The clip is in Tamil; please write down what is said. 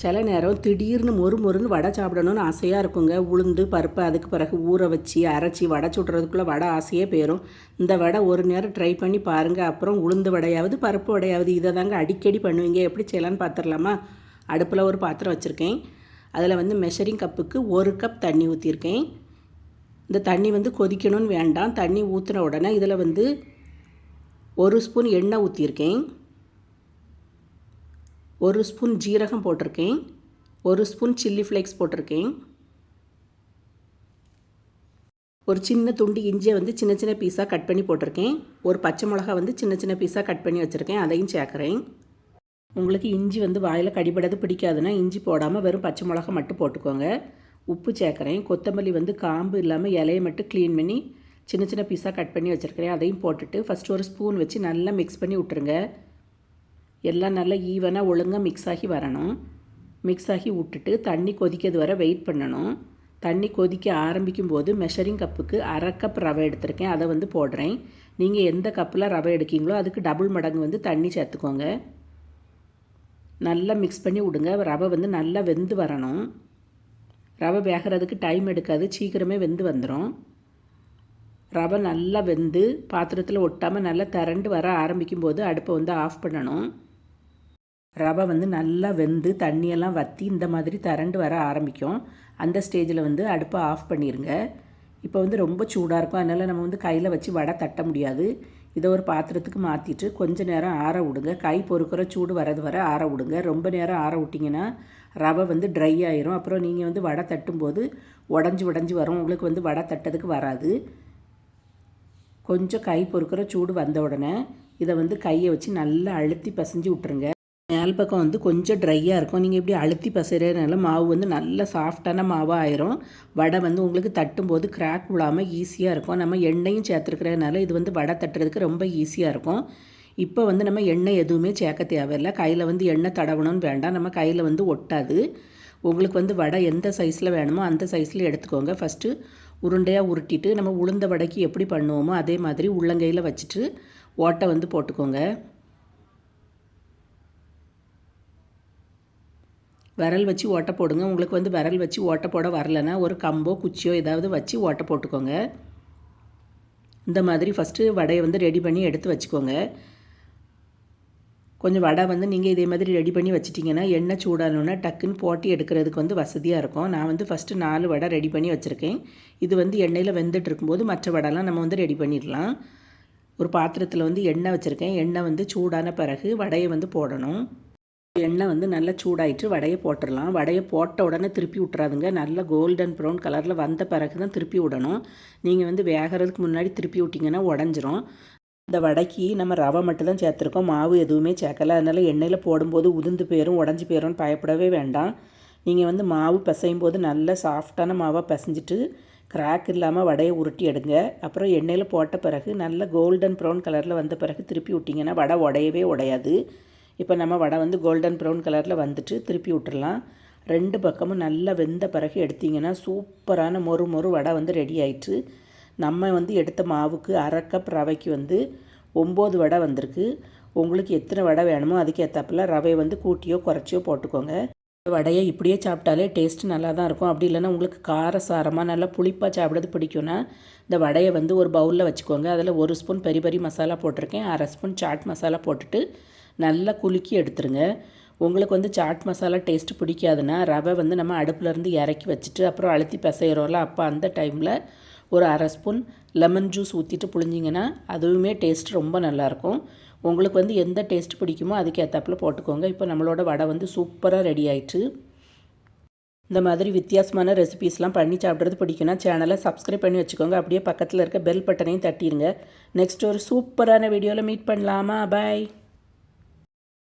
சில நேரம் திடீர்னு மொறுன்னு வடை சாப்பிடணும்னு ஆசையாக இருக்குங்க. உளுந்து பருப்பு அதுக்கு பிறகு ஊற வச்சு அரைச்சி வடை சுடுறதுக்குள்ளே வடை ஆசையே போயிடும். இந்த வடை ஒரு நேரம் ட்ரை பண்ணி பாருங்கள். அப்புறம் உளுந்து வடையாவது பருப்பு வடையாவது இதை தாங்க அடிக்கடி பண்ணுவீங்க. எப்படி செய்யலான்னு பார்த்துடலாமா? அடுப்பில் ஒரு பாத்திரம் வச்சுருக்கேன். அதில் மெஷரிங் கப்புக்கு 1 கப் தண்ணி ஊற்றிருக்கேன். இந்த தண்ணி கொதிக்கணும்னு வேண்டாம். தண்ணி ஊற்றின உடனே இதில் 1 ஸ்பூன் எண்ணெய் ஊற்றிருக்கேன். 1 ஸ்பூன் ஜீரகம் போட்டிருக்கேன். 1 ஸ்பூன் சில்லி ஃப்ளேக்ஸ் போட்டிருக்கேன். ஒரு சின்ன துண்டு இஞ்சியை சின்ன சின்ன பீஸாக கட் பண்ணி போட்டிருக்கேன். ஒரு பச்சை மிளகா சின்ன சின்ன பீஸாக கட் பண்ணி வச்சுருக்கேன். அதையும் சேர்க்குறேன். உங்களுக்கு இஞ்சி வாயில் கடிபடாது பிடிக்காதுன்னா இஞ்சி போடாமல் வெறும் பச்சை மிளகா மட்டும் போட்டுக்கோங்க. உப்பு சேர்க்குறேன். கொத்தமல்லி காம்பு இல்லாமல் இலையை மட்டும் க்ளீன் பண்ணி சின்ன சின்ன பீஸாக கட் பண்ணி வச்சுருக்கிறேன். அதையும் போட்டுட்டு ஃபஸ்ட்டு ஒரு ஸ்பூன் வச்சு நல்லா மிக்ஸ் பண்ணி விட்டுருங்க. எல்லாம் நல்லா ஈவனாக ஒழுங்காக மிக்ஸ் ஆகி வரணும். மிக்ஸ் ஆகி விட்டுட்டு தண்ணி கொதிக்கிறது வரை வெயிட் பண்ணணும். தண்ணி கொதிக்க ஆரம்பிக்கும் போது மெஷரிங் கப்புக்கு 1/2 கப் ரவை எடுத்திருக்கேன். அதை போடுறேன். நீங்கள் எந்த கப்பில் ரவை எடுக்கீங்களோ அதுக்கு டபுள் மடங்கு தண்ணி சேர்த்துக்கோங்க. நல்லா மிக்ஸ் பண்ணி விடுங்க. ரவை நல்லா வெந்து வரணும். ரவை வேகிறதுக்கு டைம் எடுக்காது, சீக்கிரமே வெந்து வந்துடும். ரவை நல்லா வெந்து பாத்திரத்தில் ஒட்டாமல் நல்லா திரண்டு வர ஆரம்பிக்கும் போது அடுப்பை ஆஃப் பண்ணணும். ரவை நல்லா வெந்து தண்ணியெல்லாம் வற்றி இந்த மாதிரி திரண்டு வர ஆரம்பிக்கும். அந்த ஸ்டேஜில் அடுப்பை ஆஃப் பண்ணிடுங்க. இப்போ ரொம்ப சூடாக இருக்கும். அதனால் நம்ம கையில் வச்சு வடை தட்ட முடியாது. இதை ஒரு பாத்திரத்துக்கு மாற்றிட்டு கொஞ்சம் நேரம் ஆற விடுங்க. கை பொறுக்கிற சூடு வரது வர ஆற விடுங்க. ரொம்ப நேரம் ஆற விட்டிங்கன்னா ரவை ட்ரை ஆயிரும். அப்புறம் நீங்கள் வடை தட்டும்போது உடஞ்சி வரும். உங்களுக்கு வடை தட்டதுக்கு வராது. கொஞ்சம் கை பொறுக்கிற சூடு வந்த உடனே இதை கையை வச்சு நல்லா அழுத்தி பசைஞ்சு விட்டுருங்க. மேல் பக்கம் கொஞ்சம் ட்ரையாக இருக்கும். நீங்கள் இப்படி அழுத்தி பசைறதுனால மாவு நல்லா சாஃப்டான மாவாக ஆயிரும். வடை உங்களுக்கு தட்டும்போது கிராக் விழாமல் ஈஸியாக இருக்கும். நம்ம எண்ணெயும் சேர்த்துருக்கிறதுனால இது வடை தட்டுறதுக்கு ரொம்ப ஈஸியாக இருக்கும். இப்போ நம்ம எண்ணெய் எதுவுமே சேர்க்க தேவையில்லை. கையில் எண்ணெய் தடவணும்னு வேண்டாம். நம்ம கையில் ஒட்டாது. உங்களுக்கு வடை எந்த சைஸில் வேணுமோ அந்த சைஸில் எடுத்துக்கோங்க. ஃபஸ்ட்டு உருண்டையாக உருட்டிட்டு நம்ம உளுந்த வடைக்கு எப்படி பண்ணுவோமோ அதே மாதிரி உள்ளங்கையில் வச்சுட்டு ஓட்டை போட்டுக்கோங்க. விரல் வச்சு ஓட்டை போடுங்க. உங்களுக்கு விரல் வச்சு ஓட்டை போட வரலைன்னா ஒரு கம்போ குச்சியோ ஏதாவது வச்சு ஓட்டை போட்டுக்கோங்க. இந்த மாதிரி ஃபஸ்ட்டு வடையை ரெடி பண்ணி எடுத்து வச்சுக்கோங்க. கொஞ்சம் வடை நீங்கள் இதே மாதிரி ரெடி பண்ணி வச்சிட்டிங்கன்னா எண்ணெய் சூடானோன்னா டக்குன்னு போட்டி எடுக்கிறதுக்கு வசதியாக இருக்கும். நான் ஃபஸ்ட்டு 4 வடை ரெடி பண்ணி வச்சுருக்கேன். இது எண்ணெயில் வெந்துட்டு இருக்கும்போது மற்ற வடைலாம் நம்ம ரெடி பண்ணிடலாம். ஒரு பாத்திரத்தில் எண்ணெய் வச்சுருக்கேன். எண்ணெய் சூடான பிறகு வடையை போடணும். எண்ணெய் நல்லா சூடாயிட்டு வடையை போட்டுடலாம். வடையை போட்ட உடனே திருப்பி விட்றாதுங்க. நல்லா கோல்டன் ப்ரௌன் கலரில் வந்த பிறகு தான் திருப்பி விடணும். நீங்கள் வேகிறதுக்கு முன்னாடி திருப்பி விட்டிங்கன்னா உடஞ்சிரும். இந்த வடைக்கு நம்ம ரவை மட்டும் தான் சேர்த்துருக்கோம். மாவு எதுவுமே சேர்க்கலை. அதனால் எண்ணெயில் போடும்போது உதிர்ந்து போயிடும், உடஞ்சி போயிடும்னு பயப்படவே வேண்டாம். நீங்கள் மாவு பிசையும் போது நல்ல சாஃப்டான மாவாக பிசைஞ்சிட்டு கிராக் இல்லாமல் வடையை உருட்டி எடுங்க. அப்புறம் எண்ணெயில் போட்ட பிறகு நல்ல கோல்டன் ப்ரௌன் கலரில் வந்த பிறகு திருப்பி விட்டிங்கன்னா வடை உடையவே உடையாது. இப்போ நம்ம வடை கோல்டன் ப்ரௌன் கலரில் வந்துட்டு திருப்பி விட்டுடலாம். 2 பக்கமும் நல்லா வெந்த பிறகு எடுத்திங்கன்னா சூப்பரான மொறு வடை ரெடி ஆயிடுச்சு. நம்ம எடுத்த மாவுக்கு 1/2 கப் ரவைக்கு 9 வடை வந்திருக்கு. உங்களுக்கு எத்தனை வடை வேணுமோ அதுக்கு ஏற்றாப்புல ரவையை கூட்டியோ குறைச்சியோ போட்டுக்கோங்க. வடையை இப்படியே சாப்பிட்டாலே டேஸ்ட்டு நல்லா தான் இருக்கும். அப்படி இல்லைன்னா உங்களுக்கு காரசாரமாக நல்லா புளிப்பாக சாப்பிட்றது பிடிக்கும்னா இந்த வடையை ஒரு பவுலில் வச்சுக்கோங்க. அதில் 1 ஸ்பூன் பெரி பெரி மசாலா போட்டிருக்கேன். 1/2 ஸ்பூன் சாட் மசாலா போட்டுட்டு நல்லா குலுக்கி எடுத்துருங்க. உங்களுக்கு சாட் மசாலா டேஸ்ட்டு பிடிக்காதுன்னா ரவை நம்ம அடுப்புலேருந்து இறக்கி வச்சுட்டு அப்புறம் அழுத்தி பிசைகிறோம்ல, அப்போ அந்த டைமில் ஒரு 1/2 ஸ்பூன் லெமன் ஜூஸ் ஊற்றிட்டு புழிஞ்சிங்கன்னா அதுவுமே டேஸ்ட் ரொம்ப நல்லாயிருக்கும். உங்களுக்கு எந்த டேஸ்ட் பிடிக்குமோ அதுக்கு ஏற்றாப்பில் போட்டுக்கோங்க. இப்போ நம்மளோட வடை சூப்பராக ரெடி ஆயிடுச்சு. இந்த மாதிரி வித்தியாசமான ரெசிபீஸ்லாம் பண்ணி சாப்பிட்றது பிடிக்குன்னா சேனலை சப்ஸ்கிரைப் பண்ணி வச்சுக்கோங்க. அப்படியே பக்கத்தில் இருக்க பெல் பட்டனையும் தட்டிடுங்க. நெக்ஸ்ட் ஒரு சூப்பரான வீடியோவில் மீட் பண்ணலாமா? பாய்.